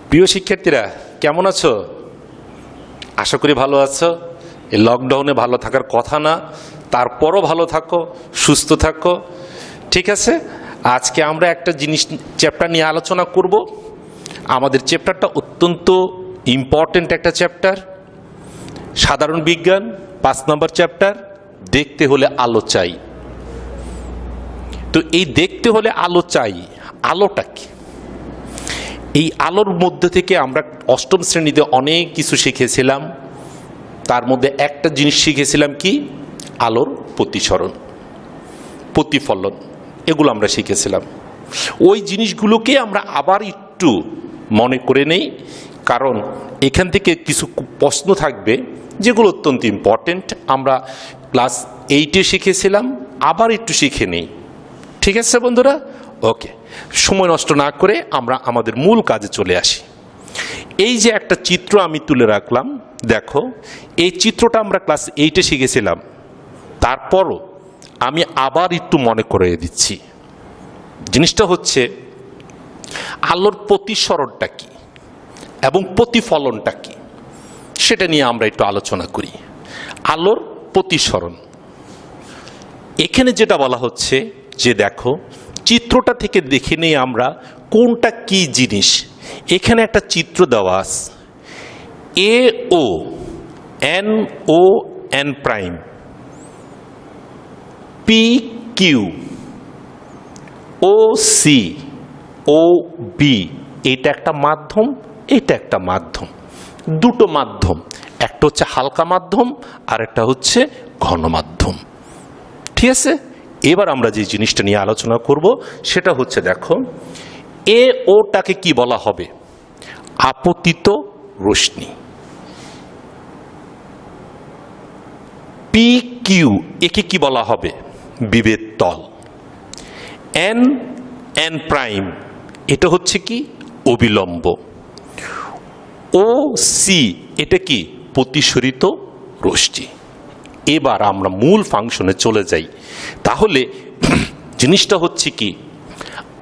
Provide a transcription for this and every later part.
প্রিয় শিক্ষার্থীরা, কেমন আছো? আশা করি ভালো আছো। এই লকডাউনে ভালো থাকার কথা না, তারপরও ভালো থাকো, সুস্থ থাকো। ঠিক আছে, আজকে আমরা একটা জিনিস চ্যাপ্টার নিয়ে আলোচনা করব। আমাদের চ্যাপ্টারটা অত্যন্ত ইম্পর্টেন্ট একটা চ্যাপ্টার, সাধারণ বিজ্ঞান 5 নম্বর চ্যাপ্টার। দেখতে হলে আলো চাই। তো এই দেখতে হলে আলো চাই, আলোটা কি? এই আলোর মধ্যে থেকে আমরা অষ্টম শ্রেণীতে অনেক কিছু শিখেছিলাম। তার মধ্যে একটা জিনিস শিখেছিলাম কি? আলোর প্রতিসরণ, প্রতিফলন, এগুলো আমরা শিখেছিলাম। ওই জিনিসগুলোকে আমরা আবার একটু মনে করে নেই, কারণ এখান থেকে কিছু প্রশ্ন থাকবে যেগুলো অত্যন্ত ইম্পর্টেন্ট। আমরা ক্লাস 8-এ শিখেছিলাম, আবার একটু শিখে নেই। ঠিক আছে বন্ধুরা? ওকে, সময় নষ্ট না করে আমরা আমাদের মূল কাজে চলে আসি। এই যে একটা চিত্র আমি তুলে রাখলাম, দেখো, এই চিত্রটা আমরা ক্লাস 8-এ শিখেছিলাম। তারপরও আমি আবার একটু মনে করে দিচ্ছি। জিনিসটা হচ্ছে আলোর প্রতিসরণটা কি এবং প্রতিফলনটা কি, সেটা নিয়ে আমরা একটু আলোচনা করি। আলোর প্রতিসরণ, এখানে যেটা বলা হচ্ছে যে দেখো, চিত্রটা থেকে দেখে নেই আমরা কোনটা কি জিনিস। এখানে একটা চিত্র দেওয়া আছে, AO NON prime, PQ OC OB, এটা একটা মাধ্যম, এটা একটা মাধ্যম, দুটো মাধ্যম। একটা হচ্ছে হালকা মাধ্যম আর একটা হচ্ছে ঘন মাধ্যম। ঠিক আছে, এবার আমরা যে জিনিসটা নিয়ে আলোচনা করব সেটা হচ্ছে, দেখো, AOটাকে কি বলা হবে? আপতিত রশ্মি। PQ একে কি বলা হবে? বিভেদ তল। NN প্রাইম এটা হচ্ছে কি? অবিলম্ব। OC এটা কি? প্রতিসরিত রশ্মি। এবার আমরা মূল ফাংশনে চলে যাই। তাহলে জিনিসটা হচ্ছে কি,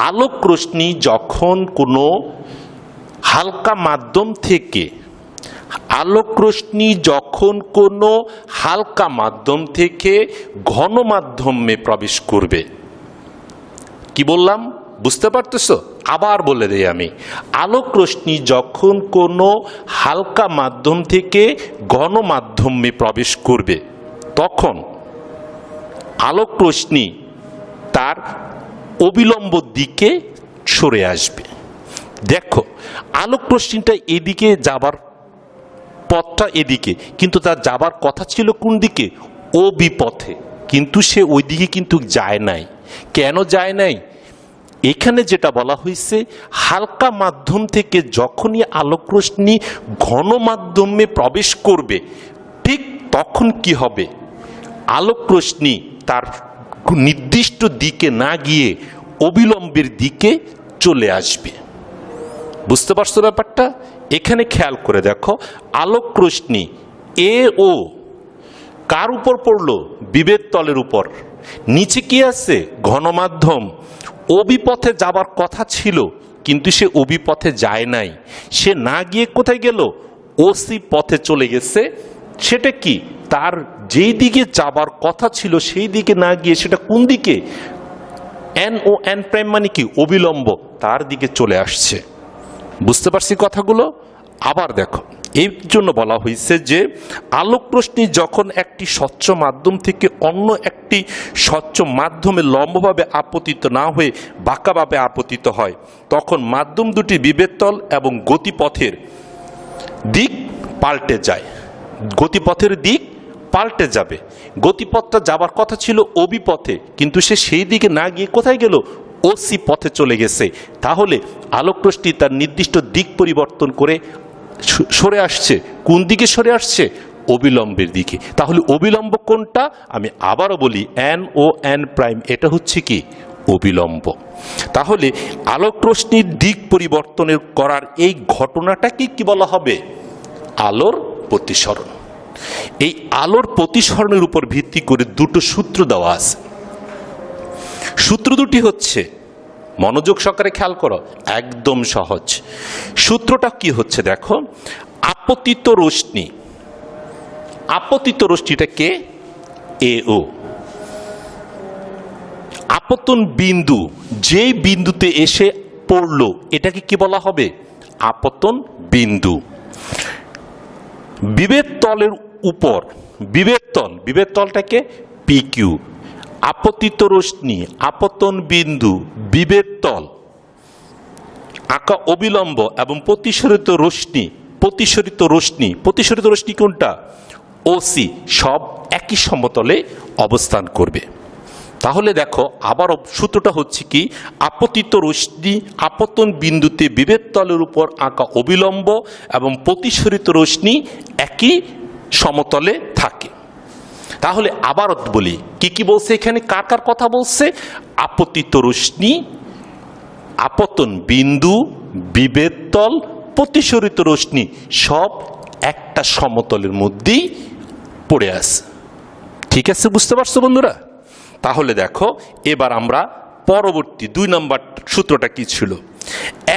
আলোক রশ্মি যখন কোনো হালকা মাধ্যম থেকে ঘন মাধ্যমে প্রবেশ করবে, কি বললাম বুঝতে পারতেছো? আবার বলে দেই আমি, আলোক রশ্মি যখন কোনো হালকা মাধ্যম থেকে ঘন মাধ্যমে প্রবেশ করবে, তখন আলোক রশ্মি তার অবিলম্ব দিকে সরে আসবে। দেখো, আলোক রশ্মিটা এদিকে যাবার পথটা এদিকে, কিন্তু তার যাবার কথা ছিল কোন দিকে? OB পথে, কিন্তু সে ওই দিকে কিন্তু যায় নাই। কেন যায় নাই? এখানে যেটা বলা হয়েছে, হালকা মাধ্যম থেকে যখনই আলোক রশ্মি ঘন মাধ্যমে প্রবেশ করবে, ঠিক তখন কি হবে? আলোক রশ্মি তার নির্দিষ্ট দিকে না গিয়ে অবিলম্বের দিকে চলে আসবে। বুঝতে পারছো ব্যাপারটা? এখানে খেয়াল করে দেখো, আলোক রশ্মি AO কার উপর পড়লো? বিভেদ তলের উপর। নিচে কি আছে? ঘন মাধ্যম। OB পথে যাবার কথা ছিল, কিন্তু সে OB পথে যায় নাই। সে না গিয়ে কোথায় গেল? OC পথে চলে গেছে। সেটা কি? তার যেই দিকে যাবার কথা ছিল সেই দিকে না গিয়ে সেটা কোন দিকে? NON প্রাইম মানে কি? অবিলম্ব, তার দিকে চলে আসছে। বুঝতে পারছি কথাগুলো? আবার দেখো, এই জন্য বলা হয়েছে যে আলোক রশ্মি যখন একটি স্বচ্ছ মাধ্যম থেকে অন্য একটি স্বচ্ছ মাধ্যমে লম্বভাবে আপতিত না হয়ে বাঁকাভাবে আপতিত হয়, তখন মাধ্যম দুটি বিভেদ তল এবং গতিপথের দিক পাল্টে যায়। গতিপথের দিক পাল্টে যাবে। গতিপথটা যাবার কথা ছিল OB পথে, কিন্তু সে সেই দিকে না গিয়ে কোথায় গেল? OC পথে চলে গেছে। তাহলে আলোক রশ্মি তার নির্দিষ্ট দিক পরিবর্তন করে সরে আসছে। কোন দিকে সরে আসছে? অবিলম্বের দিকে। তাহলে অবিলম্ব কোনটা? আমি আবারও বলি, NON প্রাইম, এটা হচ্ছে কি? অবিলম্ব। তাহলে আলোক রশ্মির দিক পরিবর্তনের করার এই ঘটনাটাকে কি বলা হবে? আলোর প্রতিসরণ। এই আলোর প্রতিসরণের উপর ভিত্তি করে দুটো সূত্র দেওয়া আছে। সূত্র দুটি হচ্ছে, মনোযোগ সহকারে খেয়াল করো, একদম সহজ। সূত্রটা কি হচ্ছে দেখো, আপতিত রশ্মি, আপতিত রশ্মিটা কে? AO। আপতন বিন্দু যেই বিন্দুতে এসে পড়লো এটাকে কি বলা হবে? আপতন বিন্দু। বিভেদ তলের উপর, বিভেদ তল, বিভেদ তলটাকে PQ। আপতিত রশ্মি, আপতন বিন্দু, বিভেদ তল, আঁকা অবিলম্ব এবং প্রতিসরিত রশ্মি, প্রতিসরিত রশ্মি, প্রতিসরিত রশ্মি কোনটা? OC, সব একই সমতলে অবস্থান করবে। তাহলে দেখো আবার সূত্রটা হচ্ছে কি, আপতিত রশ্মি আপতন বিন্দুতে বিভেদ তলের উপর আঁকা অবিলম্ব এবং প্রতিসরিত রশ্মি একই সমতলে থাকে। তাহলে আবার বলি, কি কি বলছে এখানে, কার কার কথা বলছে? আপতিত রশ্মি, আপতন বিন্দু, বিভেদ তল, প্রতিসরিত রশ্মি সব একটা সমতলের মধ্যেই পড়ে আছে। ঠিক আছে, বুঝতে পারছো বন্ধুরা? তাহলে দেখো এবার আমরা পরবর্তী 2 নম্বর সূত্রটা কি ছিল?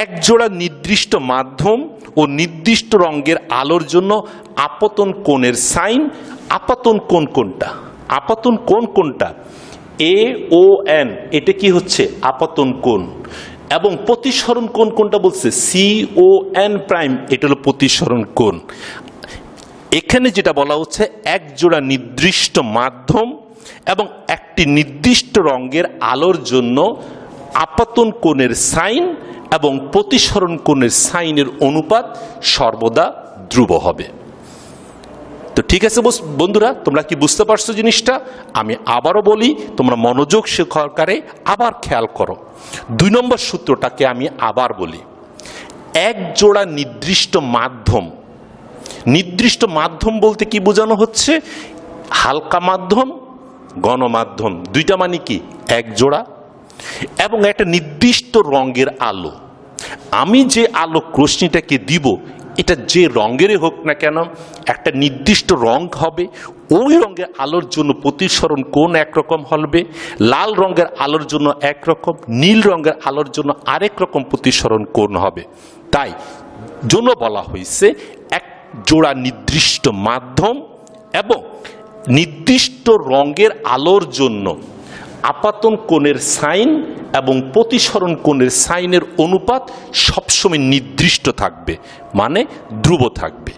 এক জোড়া নির্দিষ্ট মাধ্যম ও নির্দিষ্ট রঙের আলোর জন্য আপতন কোণের সাইন। আপতন কোণ কোনটা? আপতন কোণ কোনটা? AON, এটা কি হচ্ছে? আপতন কোণ। এবং প্রতিসরণ কোণ কোনটা বলছে? CON', এটা হলো প্রতিসরণ কোণ। এখানে যেটা বলা হচ্ছে, এক জোড়া নির্দিষ্ট মাধ্যম এবং একটি নির্দিষ্ট রঙের আলোর জন্য আপতন কোণের সাইন এবং প্রতিসরণ কোণের সাইনের অনুপাত সর্বদা ধ্রুব হবে। তো ঠিক আছে বন্ধুরা, তোমরা কি বুঝতে পারছো জিনিসটা? আমি আবারও বলি, তোমরা মনোযোগ সহকারে আবার খেয়াল করো। 2 নম্বর সূত্রটাকে আমি আবার বলি, এক জোড়া নির্দিষ্ট মাধ্যম। নির্দিষ্ট মাধ্যম বলতে কি বোঝানো হচ্ছে? হালকা মাধ্যম, গণমাধ্যম, দুইটা মানে কি? এক জোড়া। এবং একটা নির্দিষ্ট রঙের আলো। আমি যে আলোক রশ্মিটাকে দিব, এটা যে রঙেরই হোক না কেন, একটা নির্দিষ্ট রং হবে। ওই রঙের আলোর জন্য প্রতিসরণ কোণ একরকম হবে, লাল রঙের আলোর জন্য একরকম, নীল রঙের আলোর জন্য আরেক রকম প্রতিসরণ কোণ হবে। তাই জন্য বলা হয়েছে এক জোড়া নির্দিষ্ট মাধ্যম এবং নির্দিষ্ট রঙের আলোর জন্য আপতন কোণের সাইন এবং প্রতিসরণ কোণের সাইনের অনুপাত সবসময় নির্দিষ্ট থাকবে, মানে ধ্রুব থাকবে।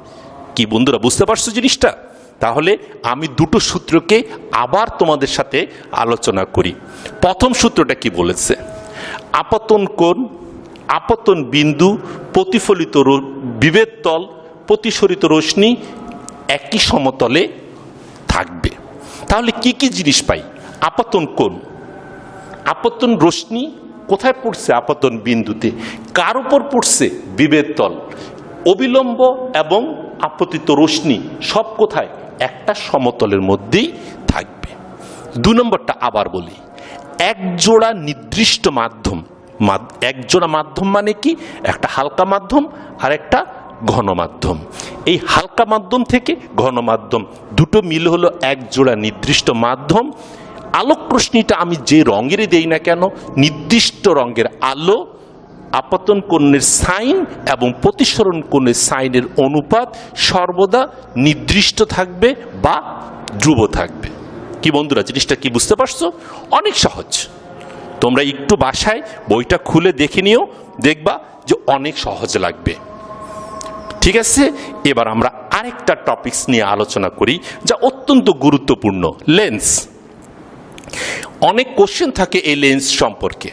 কি বন্ধুরা, বুঝতে পারছো জিনিসটা? তাহলে আমি 2টো সূত্রকে আবার তোমাদের সাথে আলোচনা করি। প্রথম সূত্রটা কি বলেছে? আপতন কোণ, আপতন বিন্দু, প্রতিফলিত বিভেদ তল, প্রতিসরিত রশ্মি একই সমতলে থাকবে। তাহলে কি কি জিনিস পাই? আপতন কোণ, আপতন রশ্মি কোথায় পড়ছে? আপতন বিন্দুতে। কার উপর পড়ছে? বিভেদ তল। অবিলম্ব এবং আপতিত রশ্মি সব কোথায়? একটা সমতলের মধ্যেই থাকবে। 2 নম্বরটা আবার বলি, এক জোড়া নির্দিষ্ট মাধ্যম। এক জোড়া মাধ্যম মানে কি? একটা হালকা মাধ্যম আর একটা ঘন মাধ্যম। এই হালকা মাধ্যম থেকে ঘন মাধ্যম দুটো মিল হলো এক জোড়া নির্দিষ্ট মাধ্যম। আলোক রশ্মিটা আমি যে রঙেরই দেই না কেন, নির্দিষ্ট রঙের আলো আপতন কোণের সাইন এবং প্রতিসরণ কোণের সাইনের অনুপাত সর্বদা নির্দিষ্ট থাকবে বা ধ্রুব থাকবে। কি বন্ধুরা, জিনিসটা কি বুঝতে পারছো? অনেক সহজ। তোমরা একটু বাসায় বইটা খুলে দেখে নিও, দেখবা যে অনেক সহজ লাগবে। ঠিক আছে, এবার আমরা আরেকটা টপিকস নিয়ে আলোচনা করি যা অত্যন্ত গুরুত্বপূর্ণ, লেন্স। অনেক কোশ্চেন থাকে এই লেন্স সম্পর্কে।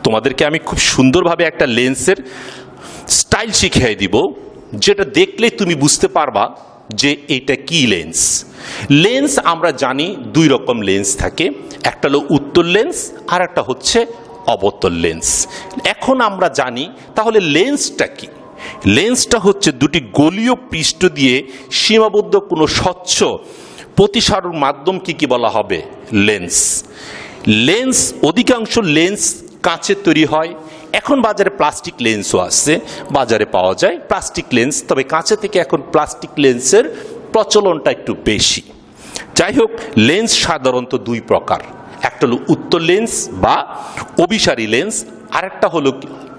তোমাদেরকে আমি খুব সুন্দরভাবে একটা লেন্সের স্টাইল শিখিয়ে দিব, যেটা দেখলেই তুমি বুঝতে পারবা যে এটা কি লেন্স। লেন্স আমরা জানি 2 রকম লেন্স থাকে, একটা হলো উত্তল লেন্স আর একটা হচ্ছে অবতল লেন্স। এখন আমরা জানি তাহলে লেন্সটা কি। লেন্সটা হচ্ছে 2টি গোলীয় পৃষ্ঠ দিয়ে সীমাবদ্ধ কোনো স্বচ্ছ প্রতিসরণ মাধ্যম কি বলা হবে? লেন্স। লেন্স, অধিকাংশ লেন্স কাঁচের তৈরি হয়। এখন বাজারে প্লাস্টিক লেন্সও আসছে, বাজারে পাওয়া যায় প্লাস্টিক লেন্স, তবে কাঁচে থেকে এখন প্লাস্টিক লেন্সের প্রচলনটা একটু বেশি। যাই হোক, লেন্স সাধারণত 2 প্রকার, একটা হলো উত্তল লেন্স বা অভিসারী লেন্স, আরেকটা হলো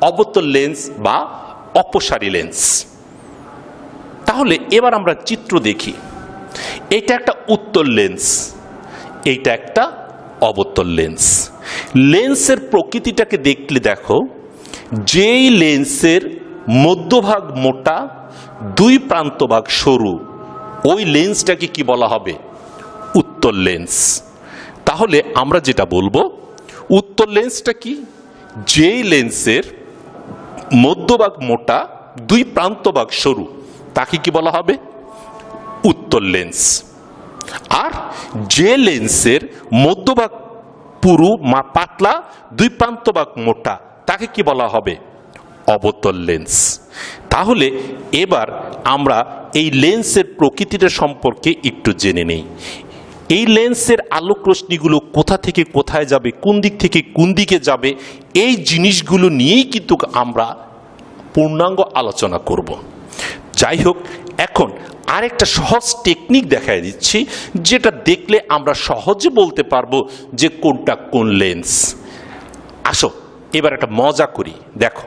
অবতল লেন্স বা অপসারী লেন্স। তাহলে এবার আমরা চিত্র দেখি। এটা একটা উত্তল লেন্স, এইটা একটা অবতল লেন্স। লেন্সের প্রকৃতিটাকে দেখলে দেখো, যেই লেন্সের মধ্যভাগ মোটা, দুই প্রান্তভাগ সরু, ওই লেন্সটাকে কি বলা হবে? উত্তল লেন্স। তাহলে আমরা যেটা বলবো, উত্তল লেন্সটা কি? যেই লেন্সের মধ্যভাগ মোটা, দুই প্রান্তভাগ সরু, তাকে কি বলা হবে? উত্তল লেন্স। আর যে লেন্সের মধ্যভাগ পুরু পাতলা, দুই প্রান্তভাগ মোটা, তাকে কি বলা হবে? অবতল লেন্স। তাহলে এবার আমরা এই লেন্সের প্রকৃতিটা সম্পর্কে একটু জেনে নেই। এই লেন্সের আলোক রশ্মিগুলো কোথা থেকে কোথায় যাবে, কোন দিক থেকে কোন দিকে যাবে, এই জিনিসগুলো নিয়েই কিন্তু আমরা পূর্ণাঙ্গ আলোচনা করব। যাই হোক, এখন আরেকটা সহজ টেকনিক দেখাই দিচ্ছি, যেটা দেখলে আমরা সহজে বলতে পারবো যে কোনটা কোন লেন্স। আসো এবার একটা মজা করি। দেখো,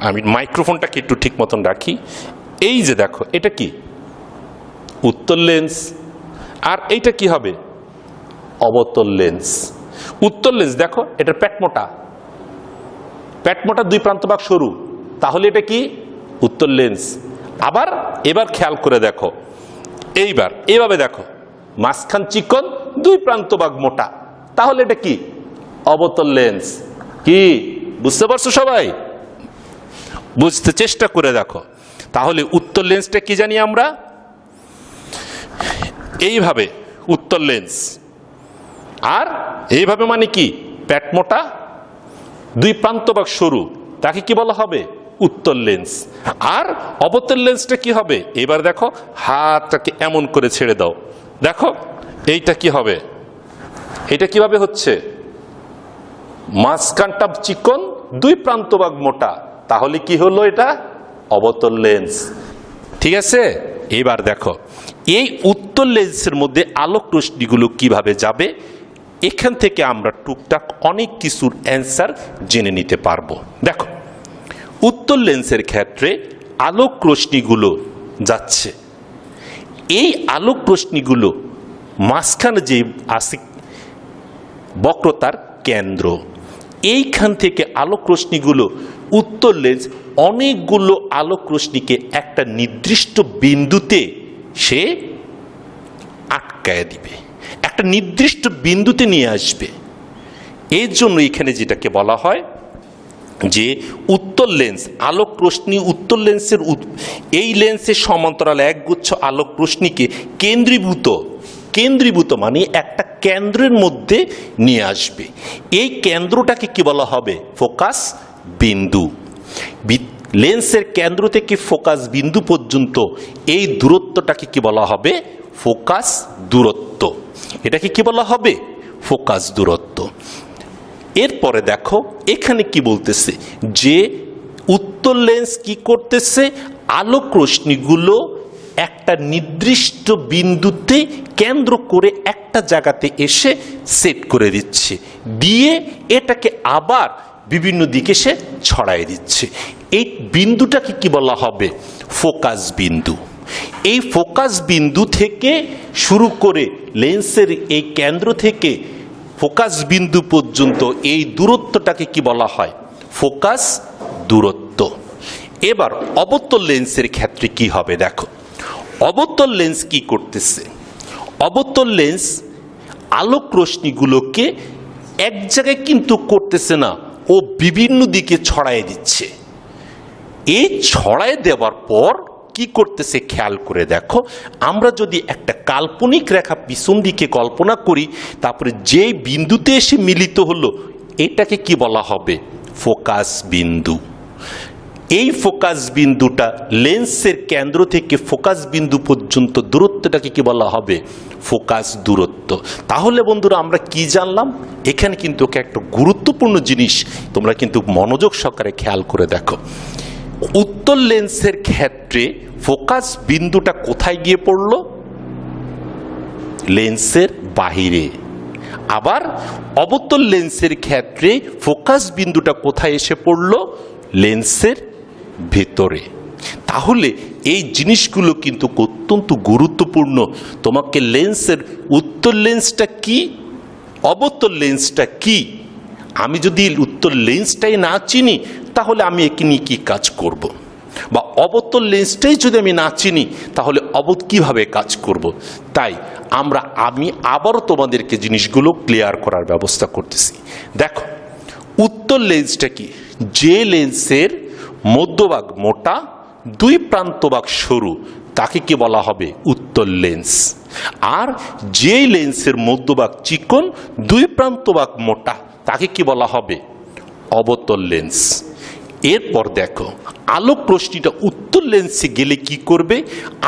আমি মাইক্রোফোনটাকে একটু ঠিক মতন রাখি। এই যে দেখো, এটা কি? উত্তল লেন্স। আর এইটা কি হবে? অবতল লেন্স। উত্তল লেন্স দেখো, এটার প্যাট মোটা, প্যাট মোটা, দুই প্রান্তভাগ সরু, তাহলে এটা কি? উত্তল লেন্স। আবার এবার খেয়াল করে দেখো, এইবার এইভাবে দেখো, মাঝখান চিকন, দুই প্রান্তভাগ মোটা, তাহলে এটা কি? অবতল লেন্স। কি বুঝতে পারছো সবাই? বুঝতে চেষ্টা করে দেখো। তাহলে উত্তল লেন্সটা কি জানি আমরা? এইভাবে উত্তল লেন্স। আর এইভাবে মানে কি? প্যাট মোটা, দুই প্রান্তভাগ সরু, তাকে কি বলা হবে? উত্তল লেন্স। আর অবতল লেন্সটা কি হবে? এবার দেখো, হাতটাকে এমন করে ছেড়ে দাও, দেখো এইটা কি হবে? এটা কিভাবে হচ্ছে? মাঝখানটা চিকন, দুই প্রান্তভাগ মোটা, তাহলে কি হলো? এটা অবতল লেন্স। ঠিক আছে? এবার দেখো, এই উত্তল লেন্সের মধ্যে আলোক রশ্মিগুলো কিভাবে যাবে, এখান থেকে আমরা টুকটাক অনেক কিছুর অ্যান্সার জেনে নিতে পারবো। দেখো, উত্তল লেন্সের ক্ষেত্রে আলোক রশ্মিগুলো যাচ্ছে, এই আলোক রশ্মিগুলো মাঝখানে যে আছে বক্রতার কেন্দ্র, এইখান থেকে আলোক রশ্মিগুলো উত্তল লেন্স অনেকগুলো আলোক রশ্মিকে একটা নির্দিষ্ট বিন্দুতে সে আটকায় দিবে, একটা নির্দিষ্ট বিন্দুতে নিয়ে আসবে। এর জন্য এখানে যেটাকে বলা হয় যে উত্তল লেন্স, আলোক রশ্মি উত্তল লেন্সের, এই লেন্সের সমান্তরাল একগুচ্ছ আলোক রশ্মিকে কেন্দ্রীভূত মানে একটা কেন্দ্রের মধ্যে নিয়ে আসবে। এই কেন্দ্রটাকে কি বলা হবে? ফোকাস বিন্দু। লেন্সের কেন্দ্র থেকে ফোকাস বিন্দু পর্যন্ত এই দূরত্বটাকে কি বলা হবে? ফোকাস দূরত্ব। এটাকে কি বলা হবে? ফোকাস দূরত্ব। এরপরে দেখো, এখানে কি বলতেছে যে উত্তল লেন্স কি করতেছে? আলোক রশ্মিগুলো একটা নির্দিষ্ট বিন্দুতে কেন্দ্র করে একটা জায়গাতে এসে সেট করে দিচ্ছে, দিয়ে এটাকে আবার বিভিন্ন দিকে সে ছড়াই দিচ্ছে। এই বিন্দুটাকে কি বলা হবে? ফোকাস বিন্দু। এই ফোকাস বিন্দু থেকে শুরু করে লেন্সের এই কেন্দ্র থেকে ফোকাস বিন্দু পর্যন্ত এই দূরত্বটাকে কি বলা হয়? ফোকাস দূরত্ব। এবার অবতল লেন্সের ক্ষেত্রে কি হবে? দেখো, অবতল লেন্স কি করতেছে? অবতল লেন্স আলোক রশ্মিগুলোকে এক জায়গায় কিন্তু করতেছে না, ও বিভিন্ন দিকে ছড়াই দিচ্ছে। এই ছড়াই দেওয়ার পর কি করতেছে খেয়াল করে দেখো, আমরা যদি একটা কাল্পনিক রেখা পিছন দিকে কল্পনা করি, তারপরে যে বিন্দুতে এসে মিলিত হলো, এটাকে কি বলা হবে? ফোকাস বিন্দু। এই ফোকাস বিন্দুটা লেন্সের কেন্দ্র থেকে ফোকাস বিন্দু পর্যন্ত দূরত্বটাকে কি বলা হবে? ফোকাস দূরত্ব। তাহলে বন্ধুরা আমরা কি জানলাম? এখানে কিন্তু একটা গুরুত্বপূর্ণ জিনিস তোমরা কিন্তু মনোযোগ সহকারে খেয়াল করে দেখো। উত্তল লেন্সের ক্ষেত্রে ফোকাস বিন্দুটা কোথায় গিয়ে পড়লো? লেন্সের বাহিরে। আবার অবতল লেন্সের ক্ষেত্রে ফোকাস বিন্দুটা কোথায় এসে পড়লো? লেন্সের ভেতরে। তাহলে এই জিনিসগুলো কিন্তু অত্যন্ত গুরুত্বপূর্ণ। তোমাকে লেন্সের উত্তল লেন্সটা কি, অবতল লেন্সটা কি, আমি যদি উত্তল লেন্সটাই না চিনি তাহলে আমি একে নিয়ে কি কাজ করব? বা অবতল লেন্সটাই যদি আমি না চিনি তাহলে কিভাবে কাজ করব? তাই আমি আবারও তোমাদেরকে জিনিসগুলো ক্লিয়ার করার ব্যবস্থা করতেছি। দেখো, উত্তল লেন্সটা কি? যে লেন্সের মধ্যভাগ মোটা, দুই প্রান্তভাগ সরু, তাকে কি বলা হবে? উত্তল লেন্স। আর যে লেন্সের মধ্যভাগ চিকন, দুই প্রান্তভাগ মোটা, তাকে কি বলা হবে? অবতল লেন্স। এরপর দেখো, আলোক রশ্মিটা উত্তল লেন্সে গেলে কি করবে,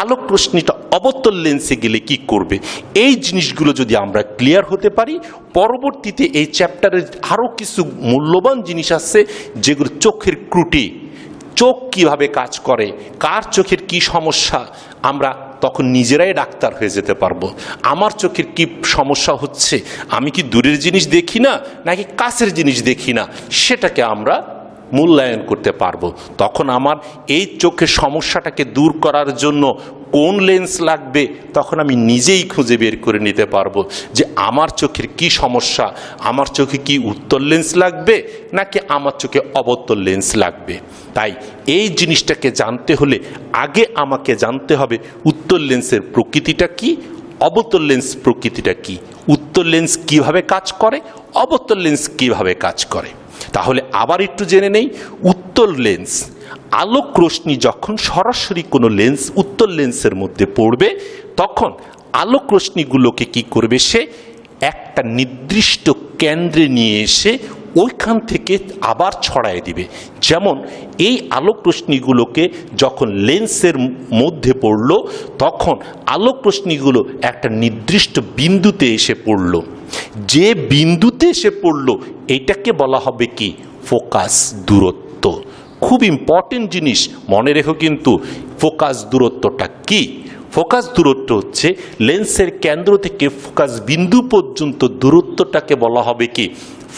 আলোক রশ্মিটা অবতল লেন্সে গেলে কি করবে, এই জিনিসগুলো যদি আমরা ক্লিয়ার হতে পারি, পরবর্তীতে এই চ্যাপ্টারের আরও কিছু মূল্যবান জিনিস আছে যেগুলো চোখের ত্রুটি, চোখ কিভাবে কাজ করে, কার চোখের কি সমস্যা, আমরা তখন নিজেরাই ডাক্তার হয়ে যেতে পারবো। আমার চোখের কি সমস্যা হচ্ছে, আমি কি দূরের জিনিস দেখি না নাকি কাছের জিনিস দেখি না, সেটাকে আমরা মূল্যায়ন করতে পারবো। তখন আমার এই চোখের সমস্যাটাকে দূর করার জন্য কোন লেন্স লাগবে, তখন আমি নিজেই খুঁজে বের করে নিতে পারবো যে আমার চোখের কি সমস্যা, আমার চোখে কি উত্তল লেন্স লাগবে নাকি আমার চোখে অবতল লেন্স লাগবে। তাই এই জিনিসটাকে জানতে হলে আগে আমাকে জানতে হবে উত্তল লেন্সের প্রকৃতিটা কি, অবতল লেন্স প্রকৃতিটা কি, উত্তল লেন্স কিভাবে কাজ করে, অবতল লেন্স কিভাবে কাজ করে। তাহলে আবার একটু জেনে নেই, উত্তল লেন্স, আলোক রশ্মি যখন সরাসরি কোনো লেন্স উত্তল লেন্সের মধ্যে পড়বে তখন আলোক রশ্মিগুলোকে কি করবে, সে একটা নির্দিষ্ট কেন্দ্রে নিয়ে এসে ওইখান থেকে আবার ছড়ায় দিবে। যেমন এই আলোক রশ্মিগুলোকে যখন লেন্সের মধ্যে পড়লো তখন আলোক রশ্মিগুলো একটা নির্দিষ্ট বিন্দুতে এসে পড়লো, যে বিন্দুতে এসে পড়লো এটাকে বলা হবে কি? ফোকাস দূরত্ব। খুব ইম্পর্টেন্ট জিনিস মনে রেখো কিন্তু, ফোকাস দূরত্বটা কি? ফোকাস দূরত্ব হচ্ছে লেন্সের কেন্দ্র থেকে ফোকাস বিন্দু পর্যন্ত দূরত্বটাকে বলা হবে কি?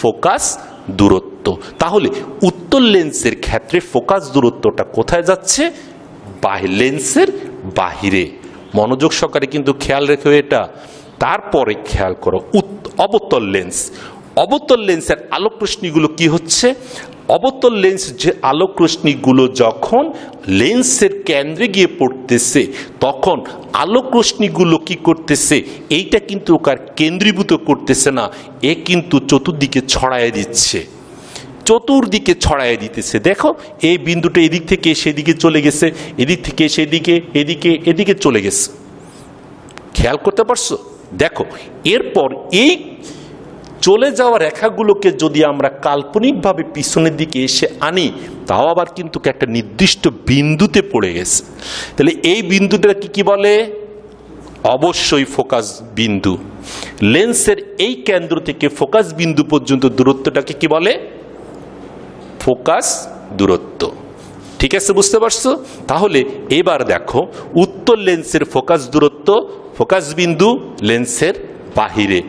ফোকাস দূরত্ব। তাহলে উত্তল লেন্সের ক্ষেত্রে ফোকাস দূরত্বটা কোথায় যাচ্ছে? লেন্সের বাহিরে। মনোযোগ সহকারে কিন্তু খেয়াল রেখো এটা। তারপরে খেয়াল করো অবতল লেন্স। অবতল লেন্সের আলোক রশ্মিগুলো কি হচ্ছে? অবতল লেন্স যে আলোক রশ্মিগুলো যখন লেন্সের কেন্দ্রে গিয়ে পড়তেছে তখন আলোক রশ্মিগুলো কি করতেছে, এইটা কিন্তু ওকার কেন্দ্রীভূত করতেছে না, এ কিন্তু চতুর্দিকে ছড়ায় দিচ্ছে, চতুর্দিকে ছড়ায় দিতেছে। দেখো এই বিন্দুটা এদিক থেকে সেদিকে চলে গেছে, এদিক থেকে সেদিকে, এদিকে এদিকে চলে গেছে, খেয়াল করতে পারছো? দেখো এরপর এই চলে যাওয়া রেখাগুলোকে যদি আমরা কাল্পনিকভাবে পিছনের দিকে এসে আনি তাও আবার কিন্তু একটা নির্দিষ্ট বিন্দুতে পড়ে গেছে। তাহলে এই বিন্দুটাকে কি বলে? অবশ্যই ফোকাস বিন্দু। লেন্সের এই কেন্দ্র থেকে ফোকাস বিন্দু পর্যন্ত দূরত্বটাকে কি বলে? ফোকাস দূরত্ব। ঠিক আছে, বুঝতে পারছো? তাহলে এবার দেখো উত্তল লেন্সের ফোকাস দূরত্ব, ফোকাস বিন্দু লেন্সের বাহিরে,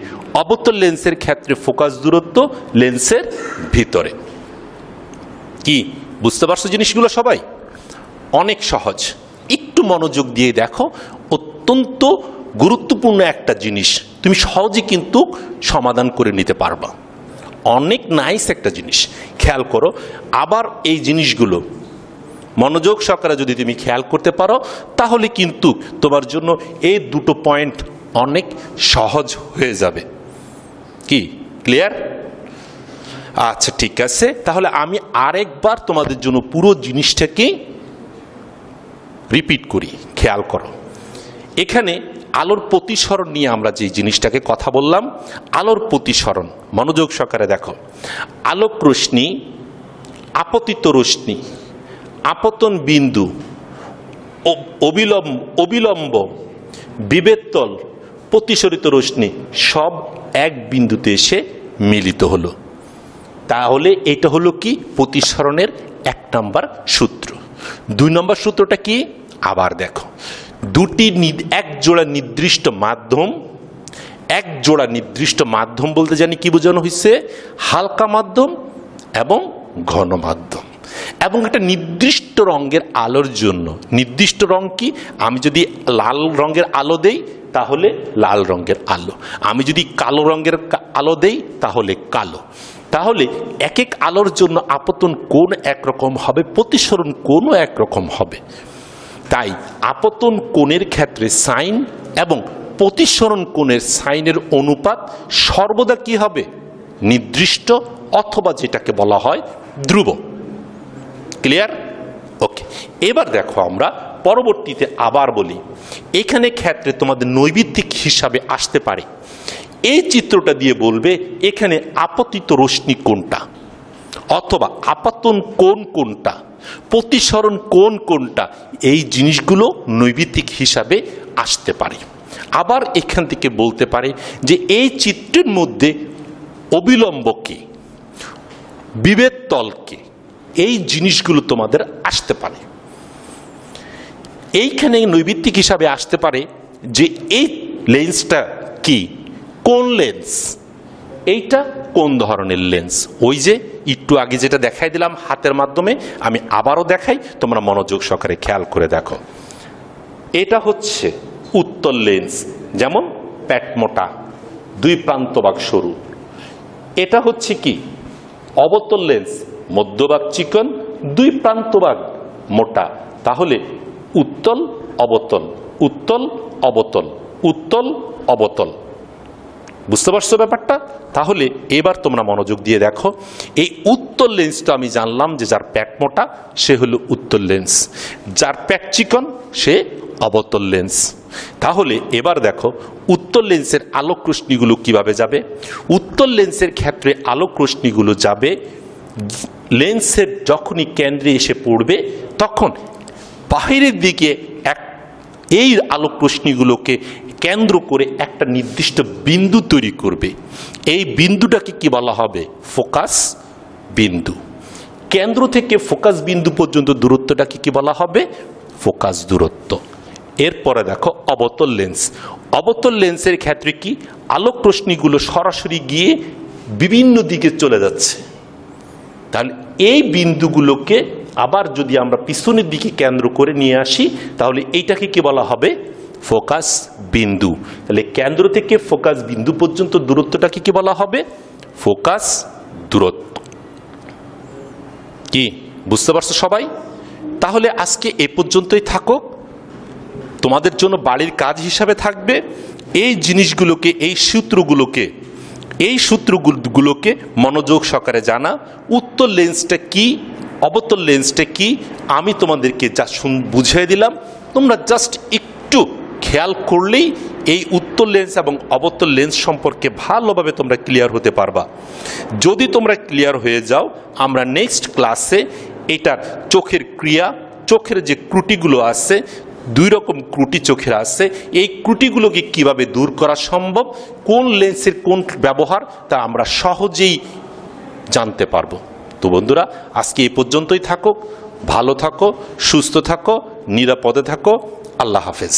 অবতল লেন্সের ক্ষেত্রে ফোকাস দূরত্ব লেন্সের ভিতরে। কি বুঝতে পারছো জিনিসগুলো সবাই? অনেক সহজ, একটু মনোযোগ দিয়ে দেখো, অত্যন্ত গুরুত্বপূর্ণ একটা জিনিস, তুমি সহজে কিন্তু সমাধান করে নিতে পারবা। অনেক নাইস একটা জিনিস, খেয়াল করো। আবার এই জিনিসগুলো মনোযোগ সহকারে যদি তুমি খেয়াল করতে পারো তাহলে কিন্তু তোমার জন্য এই দুটো পয়েন্ট অনেক সহজ হয়ে যাবে। কি ক্লিয়ার? আচ্ছা ঠিক আছে, তাহলে আমি আরেকবার তোমাদের জন্য পুরো জিনিসটাকে রিপিট করি। খেয়াল করো, এখানে আলোর প্রতিসরণ নিয়ে আমরা যে জিনিসটাকে কথা বললাম, আলোর প্রতিসরণ, মনোযোগ সহকারে দেখো। আলোক রশ্মি, আপতিত রশ্মি, আপতন বিন্দু, অবিলম্ব, বিবেত্তল, প্রতিসরিত রশ্মি সব এক বিন্দুতে এসে মিলিত হলো। তাহলে এটা হলো কি? প্রতিসরণের 1 নম্বর সূত্র। 2 নম্বর সূত্রটা কি? আবার দেখো, দুটি এক জোড়া নির্দিষ্ট মাধ্যম এক জোড়া নির্দিষ্ট মাধ্যম বলতে জানি কি বোঝানো হয়েছে, হালকা মাধ্যম এবং ঘন মাধ্যম। এবং একটা নির্দিষ্ট রঙের আলোর জন্য, নির্দিষ্ট রং কি, আমি যদি লাল রঙের আলো দেই তাহলে লাল রঙের আলো, আমি যদি কালো রঙের আলো দেই তাহলে কালো। তাহলে এক এক আলোর জন্য আপতন কোণ একরকম হবে, প্রতিসরণ কোণও একরকম হবে। তাই আপতন কোণের ক্ষেত্রে সাইন এবং প্রতিসরণ কোণের সাইনের অনুপাত সর্বদা কি হবে, নির্দিষ্ট, অথবা যেটাকে বলা হয় ধ্রুব। ক্লিয়ার? ওকে, এবার দেখো আমরা পরবর্তীতে আবার বলি, এখানে ক্ষেত্রে তোমাদের নৈবিত্তিক হিসাবে আসতে পারে, এই চিত্রটা দিয়ে বলবে এখানে আপতিত রশ্মি কোনটা, অথবা আপাতন কোণ কোনটা, প্রতিসরণ কোণ কোনটা, এই জিনিসগুলো নৈবিত্তিক হিসাবে আসতে পারে। আবার এখান থেকে বলতে পারে যে এই চিত্রের মধ্যে অবিলম্বকে, বিভেদ তলকে, এই জিনিসগুলো তোমাদের আসতে পারে। এইখানে নৈবিত্তিক হিসাবে আসতে পারে যে এই লেন্সটা কি, কোন লেন্স, এইটা কোন ধরনের লেন্স। ওই যে একটু আগে যেটা দেখাই দিলাম হাতের মাধ্যমে, আমি আবারও দেখাই, তোমরা মনোযোগ সহকারে খেয়াল করে দেখো। এটা হচ্ছে উত্তল লেন্স, যেমন প্যাট মোটা, দুই প্রান্তভাগ সরু। এটা হচ্ছে কি অবতল লেন্স, মধ্যভাগ চিকন, দুই প্রান্তভাগ মোটা। তাহলে উত্তল অবতল, উত্তল অবতল, উত্তল অবতল। বুঝতে পারছো ব্যাপারটা? তাহলে এবার তোমরা মনোযোগ দিয়ে দেখো, এই উত্তল লেন্সটা আমি জানলাম যে যার প্যাট মোটা সে হলো উত্তল লেন্স, যার প্যাট চিকন সে অবতল লেন্স। তাহলে এবার দেখো উত্তল লেন্সের আলোক রশ্মিগুলো কিভাবে যাবে। উত্তল লেন্সের ক্ষেত্রে আলোক রশ্মিগুলো যাবে লেন্সের যখনই কেন্দ্রে এসে পড়বে তখন বাহিরের দিকে এই আলোক রশ্মিগুলোকে কেন্দ্র করে একটা নির্দিষ্ট বিন্দু তৈরি করবে। এই বিন্দুটাকে কি বলা হবে, ফোকাস বিন্দু। কেন্দ্র থেকে ফোকাস বিন্দু পর্যন্ত দূরত্বটাকে কি বলা হবে, ফোকাস দূরত্ব। এরপরে দেখো অবতল লেন্স। অবতল লেন্সের ক্ষেত্রে কি আলোক রশ্মিগুলো সরাসরি গিয়ে বিভিন্ন দিকে চলে যাচ্ছে। তাহলে এই বিন্দুগুলোকে আবার যদি আমরা পিছনের দিকে কেন্দ্র করে নিয়ে আসি তাহলে এইটাকে কি বলা হবে, ফোকাস বিন্দু। তাহলে কেন্দ্র থেকে ফোকাস বিন্দু পর্যন্ত দূরত্বটাকে কি বলা হবে, ফোকাস দূরত্ব। কি বুঝতে পারছো সবাই? তাহলে আজকে এ পর্যন্তই থাকুক। তোমাদের জন্য বাড়ির কাজ হিসাবে থাকবে এই জিনিসগুলোকে, এই সূত্রগুলোকে মনোযোগ সহকারে জানা। উত্তল লেন্সটা কি, অবতল লেন্সটা কি, আমি তোমাদেরকে যা বুঝিয়ে দিলাম, তোমরা জাস্ট একটু খেয়াল করলেই এই উত্তল লেন্স এবং অবতল লেন্স সম্পর্কে ভালোভাবে তোমরা ক্লিয়ার হতে পারবা। যদি তোমরা ক্লিয়ার হয়ে যাও, আমরা নেক্সট ক্লাসে এটার চোখের ক্রিয়া, চোখের যে ত্রুটিগুলো আছে, দুই রকম ত্রুটি চোখের আছে, এই ত্রুটিগুলোকে কিভাবে দূর করা সম্ভব, কোন লেন্সের কোন ব্যবহার, তা আমরা সহজেই জানতে পারবো। তো বন্ধুরা আজকে এই পর্যন্তই থাকুক। ভালো থাকো, সুস্থ থাকো, নিরাপদে থাকো। আল্লাহ হাফেজ।